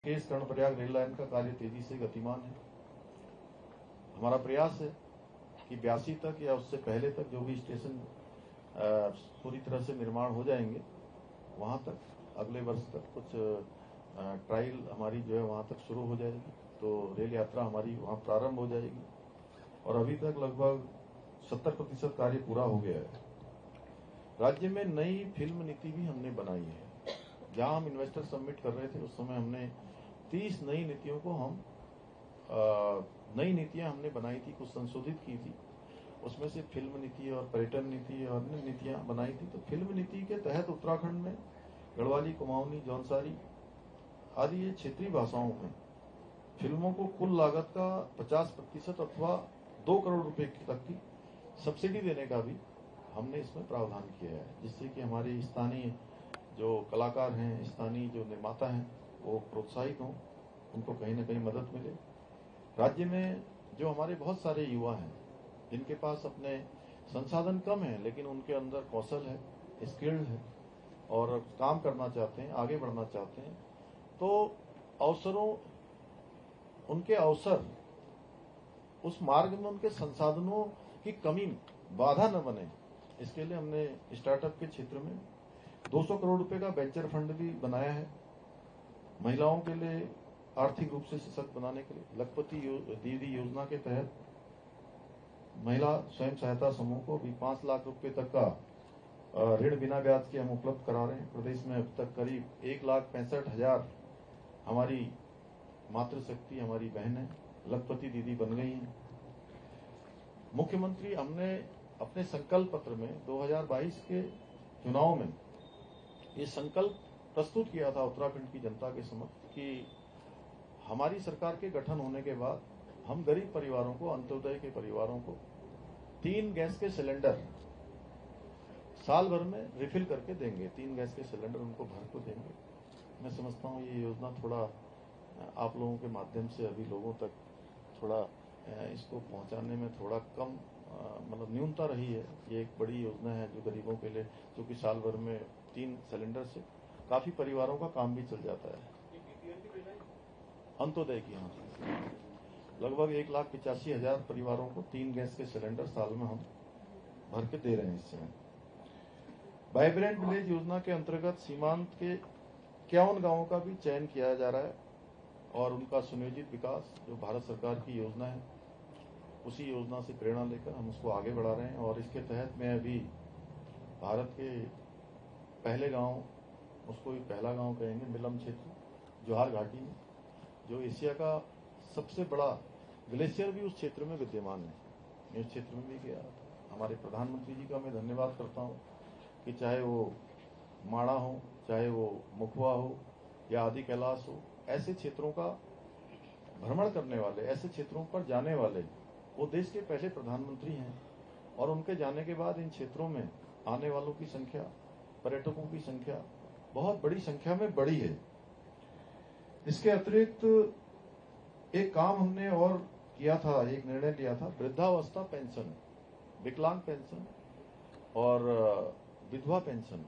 Rishikesh Karnaprayag rail line का कार्य तेजी से गतिमान है। हमारा प्रयास है कि 82 तक या उससे पहले तक जो भी स्टेशन पूरी तरह से निर्माण हो जाएंगे, वहां तक अगले वर्ष तक कुछ ट्रायल हमारी जो है वहां तक शुरू हो जाएगी, तो रेल यात्रा हमारी वहां प्रारंभ हो जाएगी। और अभी तक लगभग 70% कार्य पूरा हो गया है। राज्य में नई फिल्म नीति भी हमने बनाई है। जहां हम इन्वेस्टर सबमिट कर रहे थे उस समय हमने 30 नई नीतियों को नई नीतियां हमने बनाई थी, कुछ संशोधित की थी। उसमें से फिल्म नीति और पर्यटन नीति और अन्य नीतियां बनाई थी। तो फिल्म नीति के तहत उत्तराखंड में गढ़वाली, कुमाऊनी, जौनसारी आदि ये क्षेत्रीय भाषाओं में फिल्मों को कुल लागत का 50% अथवा 2 करोड़ रुपए तक की सब्सिडी देने का भी हमने इसमें प्रावधान किया है, जिससे कि हमारे स्थानीय जो कलाकार हैं, स्थानीय जो निर्माता हैं, वो प्रोत्साहित हों, उनको कहीं न कहीं मदद मिले। राज्य में जो हमारे बहुत सारे युवा हैं जिनके पास अपने संसाधन कम है लेकिन उनके अंदर कौशल है, स्किल्ड है और काम करना चाहते हैं, आगे बढ़ना चाहते हैं, तो उनके अवसर उस मार्ग में उनके संसाधनों की कमी बाधा न बने, इसके लिए हमने स्टार्टअप के क्षेत्र में 200 करोड़ रुपए का वेंचर फंड भी बनाया है। महिलाओं के लिए आर्थिक रूप से सशक्त बनाने के लिए लखपति दीदी योजना के तहत महिला स्वयं सहायता समूह को भी 5 लाख रुपए तक का ऋण बिना ब्याज के हम उपलब्ध करा रहे हैं। प्रदेश में अब तक करीब 1,65,000 हमारी मातृशक्ति, हमारी बहनें लखपति दीदी बन गई हैं। मुख्यमंत्री हमने अपने संकल्प पत्र में 2022 के चुनाव में ये संकल्प प्रस्तुत किया था उत्तराखंड की जनता के समक्ष कि हमारी सरकार के गठन होने के बाद हम गरीब परिवारों को, अंत्योदय के परिवारों को 3 गैस के सिलेंडर साल भर में रिफिल करके देंगे। 3 गैस के सिलेंडर उनको भर को देंगे। मैं समझता हूँ ये योजना थोड़ा आप लोगों के माध्यम से अभी लोगों तक थोड़ा इसको पहुंचाने में थोड़ा कम मतलब न्यूनता रही है। ये एक बड़ी योजना है जो गरीबों के लिए, क्योंकि साल भर में 3 सिलेंडर से काफी परिवारों का काम भी चल जाता है। अंत्योदय की यहाँ लगभग 1,85,000 परिवारों को 3 गैस के सिलेंडर साल में हम भर के दे रहे हैं। इस समय वाइब्रेंट विलेज योजना के अंतर्गत सीमांत के 51 गांवों का भी चयन किया जा रहा है और उनका सुनियोजित विकास जो भारत सरकार की योजना है, उसी योजना से प्रेरणा लेकर हम उसको आगे बढ़ा रहे हैं। और इसके तहत मैं अभी भारत के पहले गांव, उसको भी पहला गांव कहेंगे, मिलम क्षेत्र, जोहार घाटी में, जो एशिया का सबसे बड़ा ग्लेशियर भी उस क्षेत्र में विद्यमान है। मैं उस क्षेत्र में भी गया। हमारे प्रधानमंत्री जी का मैं धन्यवाद करता हूँ कि चाहे वो माणा हो, चाहे वो मुखवा हो या आदि कैलाश हो, ऐसे क्षेत्रों का भ्रमण करने वाले, ऐसे क्षेत्रों पर जाने वाले वो देश के पहले प्रधानमंत्री हैं। और उनके जाने के बाद इन क्षेत्रों में आने वालों की संख्या, पर्यटकों की संख्या बहुत बड़ी संख्या में बढ़ी है। इसके अतिरिक्त एक काम हमने और किया था, एक निर्णय लिया था, वृद्धावस्था पेंशन, विकलांग पेंशन और विधवा पेंशन,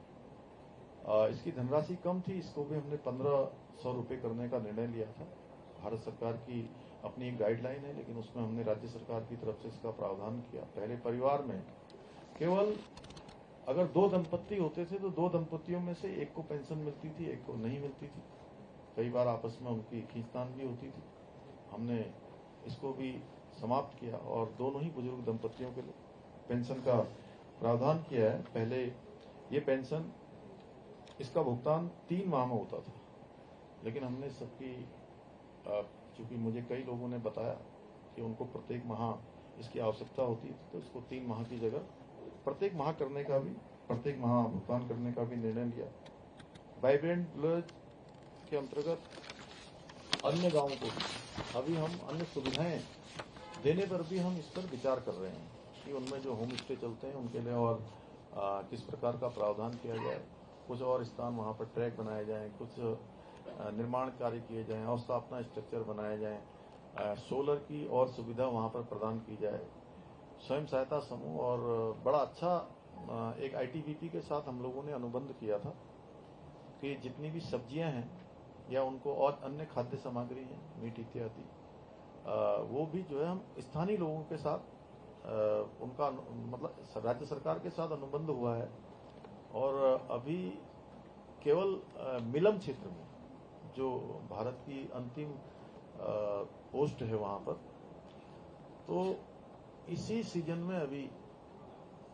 इसकी धनराशि कम थी, इसको भी हमने 1,500 रुपए करने का निर्णय लिया था। भारत सरकार की अपनी एक गाइडलाइन है, लेकिन उसमें हमने राज्य सरकार की तरफ से इसका प्रावधान किया। पहले परिवार में केवल अगर 2 दंपत्ति होते थे तो 2 दंपत्तियों में से एक को पेंशन मिलती थी, एक को नहीं मिलती थी। कई बार आपस में उनकी खींचतान भी होती थी। हमने इसको भी समाप्त किया और दोनों ही बुजुर्ग दंपत्तियों के लिए पेंशन का प्रावधान किया है। पहले ये पेंशन, इसका भुगतान 3 माह में होता था, लेकिन हमने सबकी, चूंकि मुझे कई लोगों ने बताया कि उनको प्रत्येक माह इसकी आवश्यकता होती है, तो इसको 3 माह की जगह प्रत्येक माह करने का भी, प्रत्येक माह भुगतान करने का भी निर्णय लिया। वाइब्रेंट विलेज के अंतर्गत अन्य गांवों को भी अभी हम अन्य सुविधाएं देने पर भी हम इस पर विचार कर रहे हैं कि उनमें जो होम स्टे चलते हैं उनके लिए और किस प्रकार का प्रावधान किया जाए। कुछ और स्थान वहां पर ट्रैक बनाए जाएं, कुछ निर्माण कार्य किए जाएं, अवस्थापना स्ट्रक्चर बनाए जाएं, सोलर की और सुविधा वहां पर प्रदान की जाए। स्वयं सहायता समूह और बड़ा अच्छा एक ITBP के साथ हम लोगों ने अनुबंध किया था कि जितनी भी सब्जियां हैं या उनको और अन्य खाद्य सामग्री है, मीट इत्यादि, वो भी जो है हम स्थानीय लोगों के साथ उनका मतलब राज्य सरकार के साथ अनुबंध हुआ है। और अभी केवल मिलम क्षेत्र में जो भारत की अंतिम पोस्ट है वहां पर, तो इसी सीजन में अभी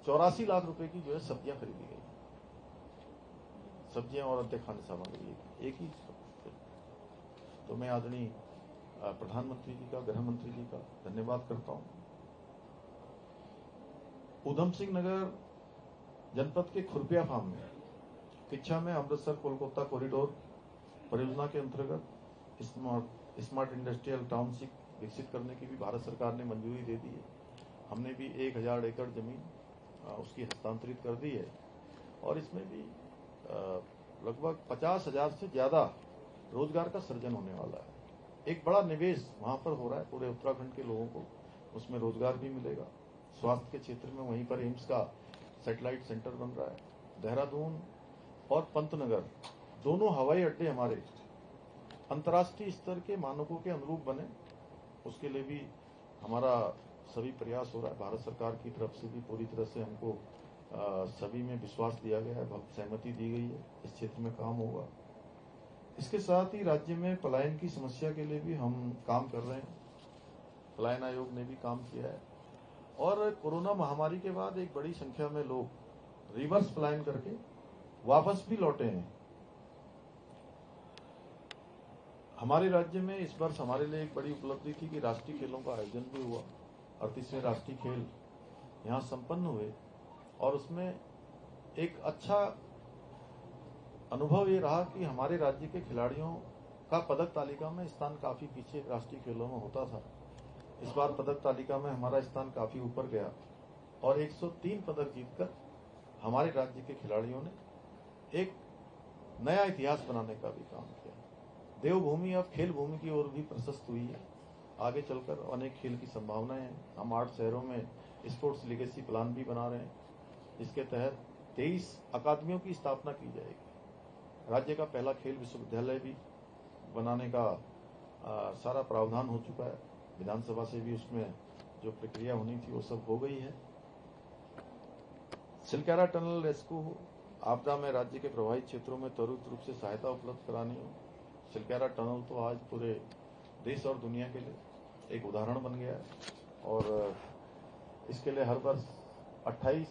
84 लाख रुपए की जो है सब्जियां खरीदी गई, सब्जियां और अन्य खाद्य सामग्री एक ही। तो मैं आदरणीय प्रधानमंत्री जी का, गृह मंत्री जी का धन्यवाद करता हूं। उधम सिंह नगर जनपद के खुरपिया फार्म में किच्छा में अमृतसर कोलकाता कॉरिडोर परियोजना के अंतर्गत स्मार्ट इंडस्ट्रियल टाउनशिप विकसित करने की भी भारत सरकार ने मंजूरी दे दी है। हमने भी 1000 एकड़ जमीन उसकी हस्तांतरित कर दी है और इसमें भी लगभग 50,000 से ज्यादा रोजगार का सृजन होने वाला है। एक बड़ा निवेश वहां पर हो रहा है, पूरे उत्तराखंड के लोगों को उसमें रोजगार भी मिलेगा। स्वास्थ्य के क्षेत्र में वहीं पर एम्स का सैटेलाइट सेंटर बन रहा है। देहरादून और पंतनगर दोनों हवाई अड्डे हमारे अंतर्राष्ट्रीय स्तर के मानकों के अनुरूप बने, उसके लिए भी हमारा सभी प्रयास हो रहा है। भारत सरकार की तरफ से भी पूरी तरह से हमको सभी में विश्वास दिया गया है, सहमति दी गई है, इस क्षेत्र में काम होगा। इसके साथ ही राज्य में पलायन की समस्या के लिए भी हम काम कर रहे हैं। पलायन आयोग ने भी काम किया है और कोरोना महामारी के बाद एक बड़ी संख्या में लोग रिवर्स पलायन करके वापस भी लौटे हैं। हमारे राज्य में इस वर्ष हमारे लिए एक बड़ी उपलब्धि थी कि राष्ट्रीय खेलों का आयोजन भी हुआ। 38वें राष्ट्रीय खेल यहाँ संपन्न हुए और उसमें एक अच्छा अनुभव ये रहा कि हमारे राज्य के खिलाड़ियों का पदक तालिका में स्थान काफी पीछे राष्ट्रीय खेलों में होता था। इस बार पदक तालिका में हमारा स्थान काफी ऊपर गया और 103 पदक जीतकर हमारे राज्य के खिलाड़ियों ने एक नया इतिहास बनाने का भी काम किया। देवभूमि अब खेल भूमि की ओर भी प्रशस्त हुई है। आगे चलकर अनेक खेल की संभावनाएं हैं। हम 8 शहरों में स्पोर्ट्स लीगेसी प्लान भी बना रहे हैं, जिसके तहत 23 अकादमियों की स्थापना की जाएगी। राज्य का पहला खेल विश्वविद्यालय भी बनाने का सारा प्रावधान हो चुका है। विधानसभा से भी उसमें जो प्रक्रिया होनी थी वो सब हो गई है। सिलक्यारा टनल रेस्क्यू आपदा में राज्य के प्रभावित क्षेत्रों में त्वरित रूप से सहायता उपलब्ध करानी हो। सिलक्यारा टनल तो आज पूरे देश और दुनिया के लिए एक उदाहरण बन गया है और इसके लिए हर वर्ष 28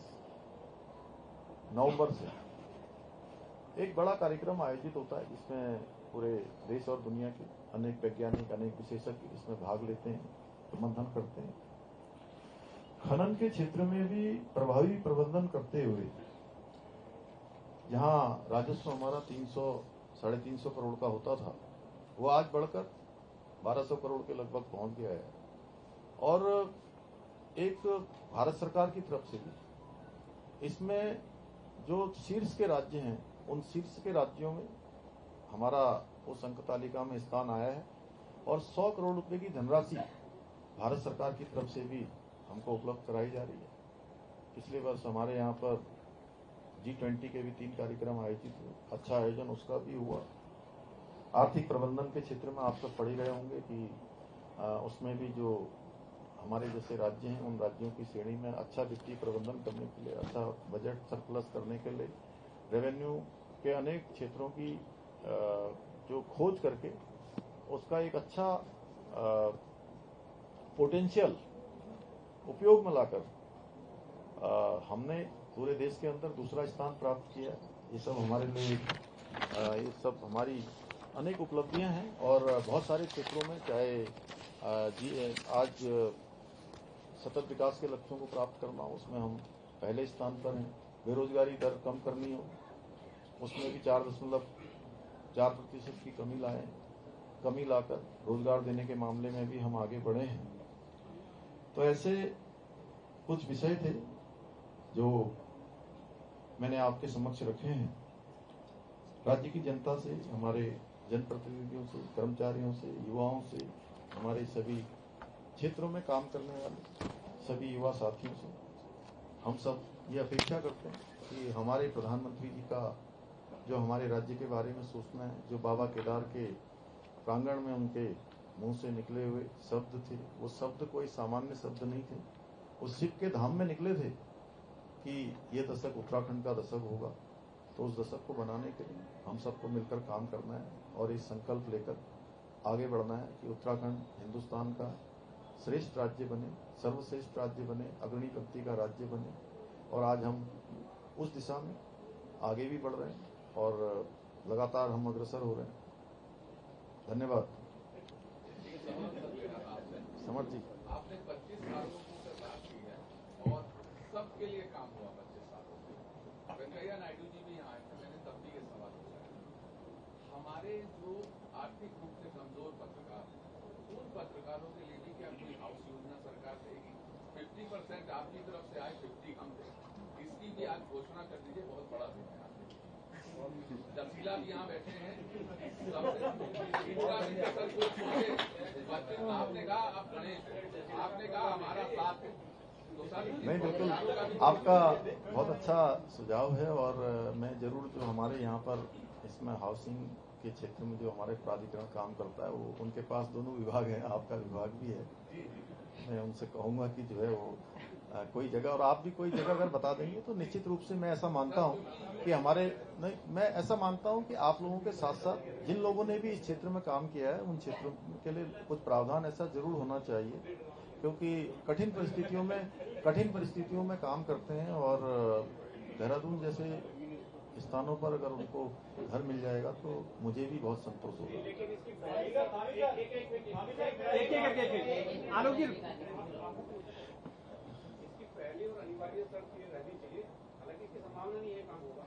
नवंबर से एक बड़ा कार्यक्रम आयोजित होता है, जिसमें पूरे देश और दुनिया के अनेक वैज्ञानिक, अनेक विशेषज्ञ इसमें भाग लेते हैं, प्रबंधन करते हैं। खनन के क्षेत्र में भी प्रभावी प्रबंधन करते हुए जहां राजस्व हमारा 300-350 करोड़ का होता था, वो आज बढ़कर 1200 करोड़ के लगभग पहुंच गया है। और एक भारत सरकार की तरफ से भी इसमें जो शीर्ष के राज्य हैं, उन शीर्ष के राज्यों में हमारा उस अंक तालिका में स्थान आया है और 100 करोड़ रुपए की धनराशि भारत सरकार की तरफ से भी हमको उपलब्ध कराई जा रही है। पिछले वर्ष हमारे यहाँ पर G20 के भी 3 कार्यक्रम आयोजित हुए, अच्छा आयोजन उसका भी हुआ। आर्थिक प्रबंधन के क्षेत्र में आप सब पढ़ ही रहे होंगे कि उसमें भी जो हमारे जैसे राज्य हैं, उन राज्यों की श्रेणी में अच्छा वित्तीय प्रबंधन करने के लिए, अच्छा बजट सरप्लस करने के लिए रेवेन्यू के अनेक क्षेत्रों की जो खोज करके उसका एक अच्छा पोटेंशियल उपयोग में लाकर हमने पूरे देश के अंदर दूसरा स्थान प्राप्त किया। ये सब हमारे लिए ये सब हमारी अनेक उपलब्धियां हैं और बहुत सारे क्षेत्रों में, चाहे आज सतत विकास के लक्ष्यों को प्राप्त करना हो, उसमें हम पहले स्थान पर हैं। बेरोजगारी दर कम करनी हो, उसमें भी 4.4% की कमी लाकर रोजगार देने के मामले में भी हम आगे बढ़े हैं। तो ऐसे कुछ विषय थे जो मैंने आपके समक्ष रखे हैं। राज्य की जनता से, हमारे जनप्रतिनिधियों से, कर्मचारियों से, युवाओं से, हमारे सभी क्षेत्रों में काम करने वाले सभी युवा साथियों से हम सब ये अपेक्षा करते हैं कि हमारे प्रधानमंत्री जी का जो हमारे राज्य के बारे में सोचना है, जो बाबा केदार के प्रांगण में उनके मुंह से निकले हुए शब्द थे, वो शब्द कोई सामान्य शब्द नहीं थे। उस शिव के धाम में निकले थे कि ये दशक उत्तराखंड का दशक होगा, तो उस दशक को बनाने के लिए हम सबको मिलकर काम करना है और इस संकल्प लेकर आगे बढ़ना है कि उत्तराखंड हिंदुस्तान का श्रेष्ठ राज्य बने, सर्वश्रेष्ठ राज्य बने, अग्रणी पंक्ति का राज्य बने। और आज हम उस दिशा में आगे भी बढ़ रहे हैं और लगातार हम अग्रसर हो रहे हैं। धन्यवाद। समर जी, आपने 25 सालों से बात की है और सबके लिए काम हुआ 25 सालों से। वेंकैया नायडू जी भी यहाँ आए थे, मैंने तब भी ये सवाल पूछा। हमारे जो आर्थिक रूप से कमजोर पत्रकार, उन पत्रकारों के लिए भी क्या कोई हाउस योजना सरकार देगी? 50% आपकी तरफ से आए, 50 हम दें, इसकी भी आज घोषणा कर दीजिए। बहुत बड़ा दिन है। तफसीला भी यहाँ बैठे हैं, आपने कहा आप गणेश, आपने कहा हमारा साथ है। नहीं, बिल्कुल आपका बहुत अच्छा सुझाव है और मैं जरूर जो हमारे यहाँ पर इसमें हाउसिंग के क्षेत्र में जो हमारे प्राधिकरण काम करता है, वो उनके पास दोनों विभाग हैं, आपका विभाग भी है। मैं उनसे कहूँगा कि जो है वो कोई जगह, और आप भी कोई जगह अगर बता देंगे तो निश्चित रूप से मैं ऐसा मानता हूँ कि हमारे नहीं, मैं ऐसा मानता हूँ कि आप लोगों के साथ साथ जिन लोगों ने भी इस क्षेत्र में काम किया है, उन क्षेत्रों के लिए कुछ प्रावधान ऐसा जरूर होना चाहिए, क्योंकि कठिन परिस्थितियों में काम करते हैं और देहरादून जैसे स्थानों पर अगर उनको घर मिल जाएगा तो मुझे भी बहुत संतोष होगा। पहली और अनिवार्य शर्त ये रहनी चाहिए, हालांकि इसकी संभावना नहीं है काम होगा।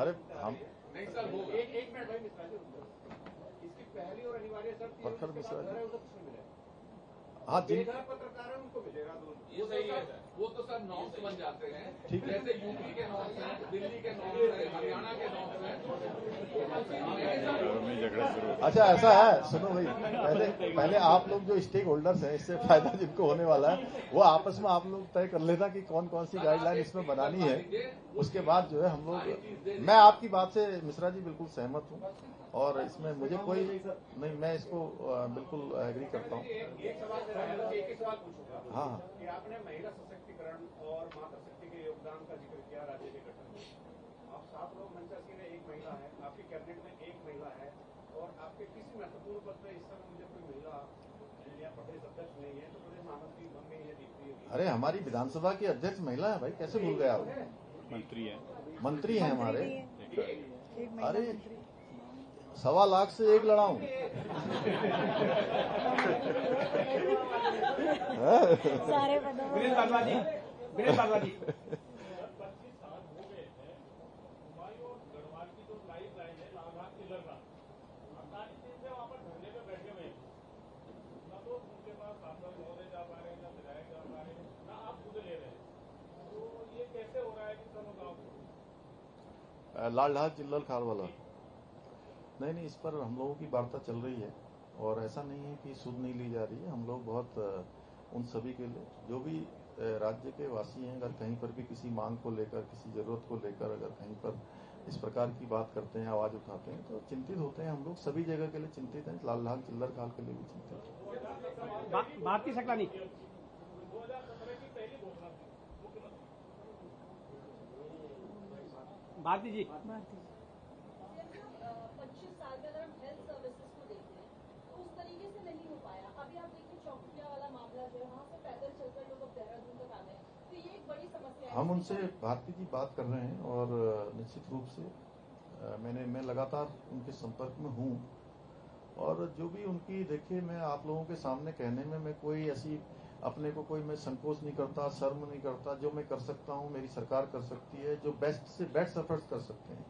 अरे हम नहीं सर, वो एक मिनट भाई मिश्रा जी, इसकी पहली और अनिवार्य शर्त ये है उसे किसको मिलेगा? हाँ, जिन पत्रकार है उनको मिलेगा। ये सही है। वो तो सर नॉर्म्स बन जाते हैं, ठीक है, जैसे यूपी के नॉर्म्स हैं, दिल्ली के नॉर्म्स हैं, हरियाणा के नॉर्म्स हैं। अच्छा, ऐसा है, सुनो भाई, पहले आप लोग जो स्टेक होल्डर्स हैं, इससे फायदा जिनको होने वाला है, वो आपस में आप लोग तय कर लेना कि कौन कौन सी गाइडलाइन इसमें बनानी है। उसके बाद जो है हम लोग, मैं आपकी बात से मिश्रा जी बिल्कुल सहमत हूँ और इसमें मुझे कोई नहीं, मैं इसको बिल्कुल एग्री करता हूँ। एक सवाल पूछूंगा। हाँ, कि आपने महिला सशक्तिकरण और मातृ शक्ति के योगदान का जिक्र किया राज्य के गठन में। आप 7 लोग मंचासी में एक महिला है, आपकी कैबिनेट में एक महिला है और आपके किसी महत्वपूर्ण पद पर इस समय मुझे कोई महिला या प्रदेश अध्यक्ष नहीं है, तो प्रदेश महामंत्री मन में ये दिखती है। अरे हमारी विधानसभा की अध्यक्ष महिला है भाई, कैसे भूल गए आप? मंत्री है हमारे। अरे 1.25 लाख से एक लड़ाऊं। सारे लाल ढाल चिल्लर खार वाला नहीं, इस पर हम लोगों की वार्ता चल रही है और ऐसा नहीं है कि सुध नहीं ली जा रही है। हम लोग बहुत उन सभी के लिए जो भी राज्य के वासी हैं, अगर कहीं पर भी किसी मांग को लेकर, किसी जरूरत को लेकर अगर कहीं पर इस प्रकार की बात करते हैं, आवाज उठाते हैं, तो चिंतित होते हैं। हम लोग सभी जगह के लिए चिंतित हैं, लाल ढाल चिल्लर खाल के लिए भी चिंतित हैं। भारती सकलानी भारती जी, 25 साल में अगर हम हेल्थ सर्विसेज को देखते हैं तो उस तरीके से नहीं हो पाया। अभी आप देखिए चौकिया वाला मामला जो है, वहाँ से पैदल चलकर लोग अब देहरादून तक आ गए, तो ये एक बड़ी समस्या है। हम उनसे भारती जी बात कर रहे हैं और निश्चित रूप से मैं लगातार उनके संपर्क में हूँ और जो भी उनकी, देखिए मैं आप लोगों के सामने कहने में मैं कोई ऐसी अपने को कोई मैं संकोच नहीं करता, शर्म नहीं करता। जो मैं कर सकता हूँ, मेरी सरकार कर सकती है, जो बेस्ट से बेस्ट एफर्ट्स कर सकते हैं।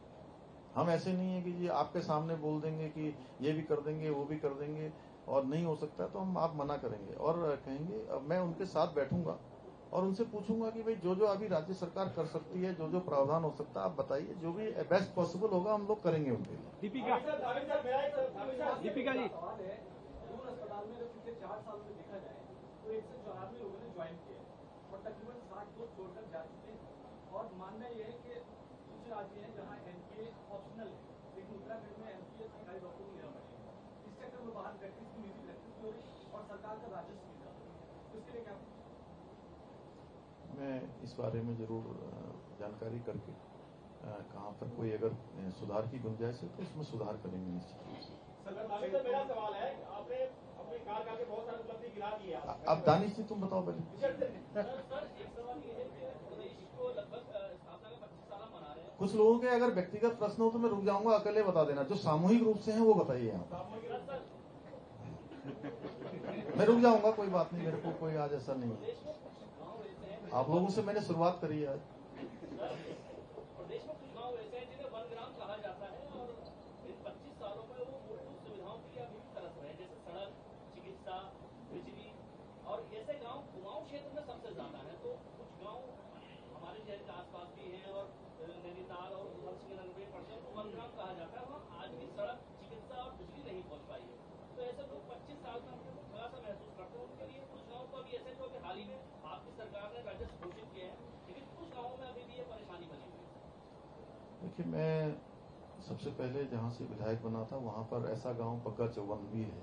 हम ऐसे नहीं है कि ये आपके सामने बोल देंगे कि ये भी कर देंगे, वो भी कर देंगे और नहीं हो सकता तो हम आप मना करेंगे और कहेंगे। मैं उनके साथ बैठूंगा और उनसे पूछूंगा कि भाई जो अभी राज्य सरकार कर सकती है, जो प्रावधान हो सकता है, आप बताइए, जो भी बेस्ट पॉसिबल होगा हम लोग करेंगे उनके लिए। दीपिका जी, अस्पताल में पिछले 4 साल में देखा जाए तो 194 लोगों ने ज्वाइन किया और तकरीबन 60 लोग छोड़कर जा चुके हैं और मानना यह है कि कुछ राज्य हैं जहां एमपीए ऑप्शनल है, लेकिन उत्तराखंड में एमपीए सरकारी डॉक्टर को लेना पड़ेगा। सरकार का राजस्व निकाल रही है, तो इसके लिए क्या? मैं इस बारे में जरूर जानकारी करके कहाँ पर कोई अगर सुधार की गुंजाइश है तो उसमें सुधार करेंगे निश्चित रूप से। सर मेरा सवाल है, आपने अपने कार्यकाल के बहुत सारे उपलब्धि गिना दी है। अब दानिश जी तुम बताओ पहले। सर एक सवाल ये है कि प्रदेश को लगभग स्थापना का 25 साल मना रहे हैं। कुछ लोगों के अगर व्यक्तिगत प्रश्न हो तो मैं रुक जाऊंगा, अकेले बता देना। जो सामूहिक रूप से हैं वो बताइए आप। मैं रुक जाऊंगा, कोई बात नहीं, मेरे को कोई आज ऐसा नहीं है। आप लोगों से मैंने शुरुआत करी है आज। प्रदेश में कुछ गाँव ऐसे हैं जिन्हें वन ग्राम कहा जाता है और इन 25 सालों में वो मूलभूत सुविधाओं के लिए अभी भी तरस रहे हैं, जैसे सड़क, चिकित्सा, बिजली। और ऐसे गांव कुमाऊं क्षेत्र में सबसे ज्यादा है। तो कुछ गांव हमारे शहर के आसपास भी हैं और नैनीताल और उधर श्रीनगर में पड़ते हैं, तो वन ग्राम कहा जाता है। वहाँ आज भी सड़क, चिकित्सा और बिजली नहीं पहुंच पाई है। तो ऐसे लोग 25 साल में अपने को थोड़ा सा महसूस करते हैं। उनके लिए कुछ गाँव तो अभी ऐसे जो कि हाल ही में आपकी सरकार ने राजस्व घोषित किए हैं, लेकिन कुछ गाँवों में अभी भी ये परेशानी बनी हुई है। देखिए, मैं सबसे पहले जहाँ से विधायक बना था वहाँ पर ऐसा गांव पक्का चौवन भी है,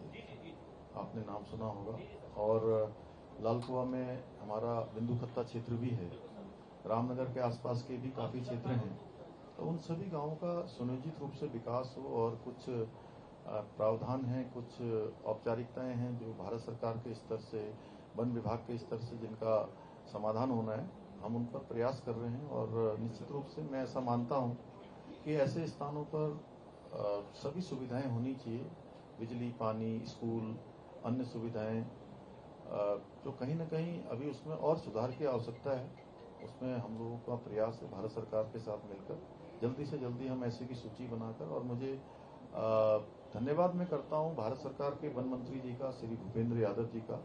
आपने नाम सुना होगा। और लालकुआ में हमारा बिंदु खत्ता क्षेत्र भी है, रामनगर के आसपास के भी काफी क्षेत्र हैं। तो उन सभी गांवों का सुनियोजित रूप से विकास हो और कुछ प्रावधान हैं, कुछ औपचारिकताएं हैं जो भारत सरकार के स्तर से, वन विभाग के स्तर से जिनका समाधान होना है, हम उन पर प्रयास कर रहे हैं। और निश्चित रूप से मैं ऐसा मानता हूं कि ऐसे स्थानों पर सभी सुविधाएं होनी चाहिए, बिजली, पानी, स्कूल, अन्य सुविधाएं, जो कहीं न कहीं अभी उसमें और सुधार की आवश्यकता है। उसमें हम लोगों का प्रयास है भारत सरकार के साथ मिलकर जल्दी से जल्दी हम ऐसे की सूची बनाकर। और मुझे धन्यवाद मैं करता हूं भारत सरकार के वन मंत्री जी का, श्री भूपेंद्र यादव जी का,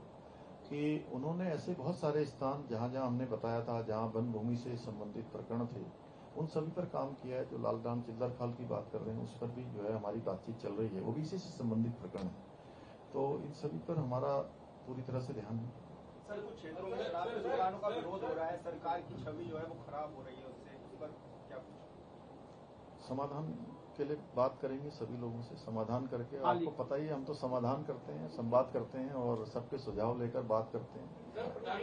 कि उन्होंने ऐसे बहुत सारे स्थान जहां जहां हमने बताया था, जहां वन भूमि से संबंधित प्रकरण थे, उन सभी पर काम किया है। जो लालडांग चिल्लर खाल की बात कर रहे हैं उस पर भी जो है हमारी बातचीत चल रही है, वो भी इसी से संबंधित प्रकरण है। तो इन सभी पर हमारा पूरी तरह से ध्यान है। सर, कुछ क्षेत्रों में शराब की दुकानों का विरोध हो रहा है, सरकार की छवि जो है वो खराब हो रही है उससे, उस पर क्या कुछ समाधान के लिए बात करेंगे सभी लोगों से, समाधान करके। आपको पता ही है हम तो समाधान करते हैं, संवाद करते हैं और सबके सुझाव लेकर बात करते हैं।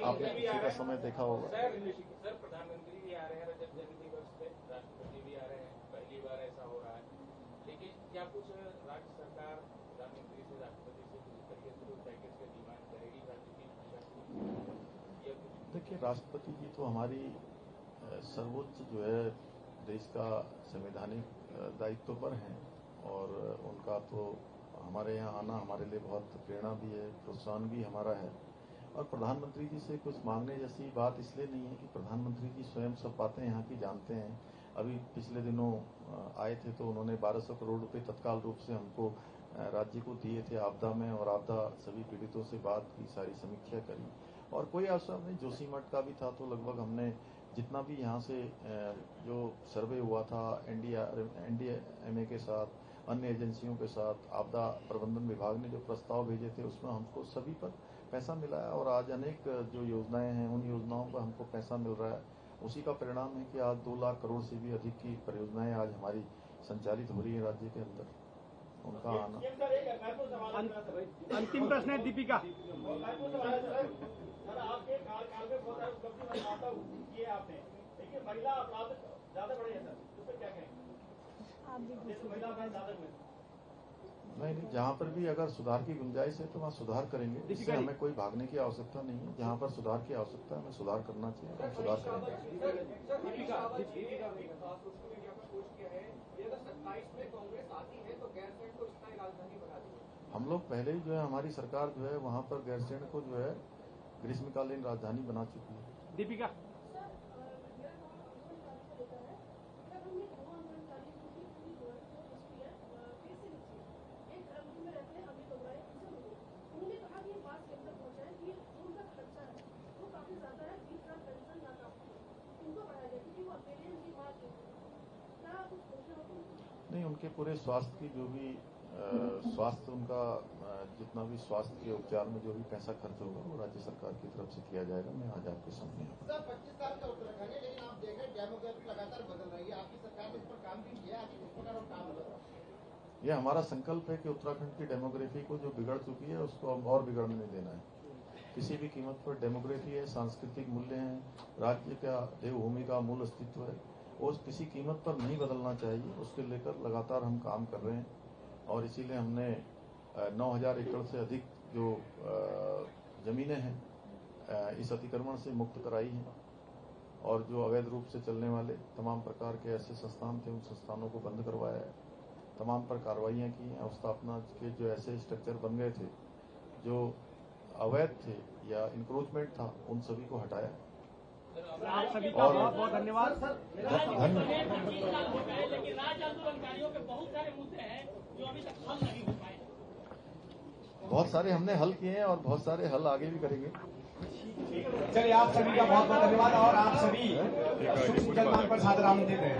आपने पिछले का समय देखा होगा। सर प्रधानमंत्री भी आ रहे हैं रजत जयंती दिवस पे, राष्ट्रपति भी आ रहे हैं, पहली बार ऐसा हो रहा है। लेकिन क्या कुछ राज्य सरकार प्रधानमंत्री से, राष्ट्रपति से किसी तरीके से कोई पैकेज की डिमांड करेगी राज्य की भाषा की? देखिए, राष्ट्रपति जी तो हमारी सर्वोच्च जो है देश का संवैधानिक दायित्व पर हैं और उनका तो हमारे यहाँ आना हमारे लिए बहुत प्रेरणा भी है, प्रोत्साहन भी हमारा है। और प्रधानमंत्री जी से कुछ मांगने जैसी बात इसलिए नहीं है कि प्रधानमंत्री जी स्वयं सब बातें यहाँ की जानते हैं। अभी पिछले दिनों आए थे तो उन्होंने 1200 करोड़ रुपए तत्काल रूप से हमको राज्य को दिए थे आपदा में, और आपदा सभी पीड़ितों से बात की, सारी समीक्षा करी। और कोई अवसर नहीं, जोशीमठ का भी था तो लगभग हमने जितना भी यहाँ से जो सर्वे हुआ था एनडीएमए के साथ, अन्य एजेंसियों के साथ, आपदा प्रबंधन विभाग ने जो प्रस्ताव भेजे थे उसमें हमको सभी पर पैसा मिला है। और आज अनेक जो योजनाएं हैं उन योजनाओं पर हमको पैसा मिल रहा है। उसी का परिणाम है कि आज 2 लाख करोड़ से भी अधिक की परियोजनाएं आज हमारी संचालित हो रही है राज्य के अंदर। उनका आना। अंतिम प्रश्न है दीपिका। सर, आपके कार्यकाल में बहुत सारी उपलब्धि की है आपने, लेकिन महिला अपराध ज्यादा बढ़े हैं सर, उस पर क्या कहेंगे? महिला अपराध ज्यादा हुए। नहीं, जहाँ पर भी अगर सुधार की गुंजाइश है तो वहाँ सुधार करेंगे। इससे हमें कोई भागने की आवश्यकता नहीं है। जहाँ पर सुधार की आवश्यकता है हमें सुधार करना चाहिए, हम सुधार करेंगे। हम लोग पहले ही जो है हमारी सरकार जो है वहाँ पर गैरसैंण को जो है ग्रीष्मकालीन राजधानी बना चुकी है। दीपिका नहीं, उनके पूरे स्वास्थ्य की जो भी स्वास्थ्य उनका जितना भी स्वास्थ्य के उपचार में जो भी पैसा खर्च होगा वो राज्य सरकार की तरफ से किया जाएगा। मैं आज आपके सामने सर 25 साल का उत्तराखंड है, लेकिन आप देख रहे हैं डेमोग्राफी लगातार बदल रही है। आपकी सरकार ने इस पर काम भी किया, आगे किस प्रकार काम हो रहा है? ये हमारा संकल्प है कि उत्तराखंड की डेमोग्राफी को जो बिगड़ चुकी है उसको अब और बिगड़ने नहीं देना है। किसी भी कीमत पर डेमोग्राफी है, सांस्कृतिक मूल्य हैं, राज्य का देवभूमि का मूल अस्तित्व है, और किसी कीमत पर नहीं बदलना चाहिए। उसके लेकर लगातार हम काम कर रहे हैं और इसीलिए हमने 9,000 एकड़ से अधिक जो जमीनें हैं इस अतिक्रमण से मुक्त कराई हैं और जो अवैध रूप से चलने वाले तमाम प्रकार के ऐसे संस्थान थे उन संस्थानों को बंद करवाया है। तमाम पर कार्रवाइयाँ की हैं। अवस्थापना के जो ऐसे स्ट्रक्चर बन गए थे जो अवैध थे या इंक्रोचमेंट था उन सभी को हटाया। आप सभी का बहुत बहुत धन्यवाद। लेकिन राज्य आंदोलनकारियों के बहुत सारे मुद्दे हैं जो अभी तक हल नहीं हो पाए। बहुत सारे हमने हल किए हैं और बहुत सारे हल आगे भी करेंगे। चलिए, आप सभी का बहुत बहुत धन्यवाद और आप सभी शुभ मुसलमान पर सादर आमंत्रित हैं।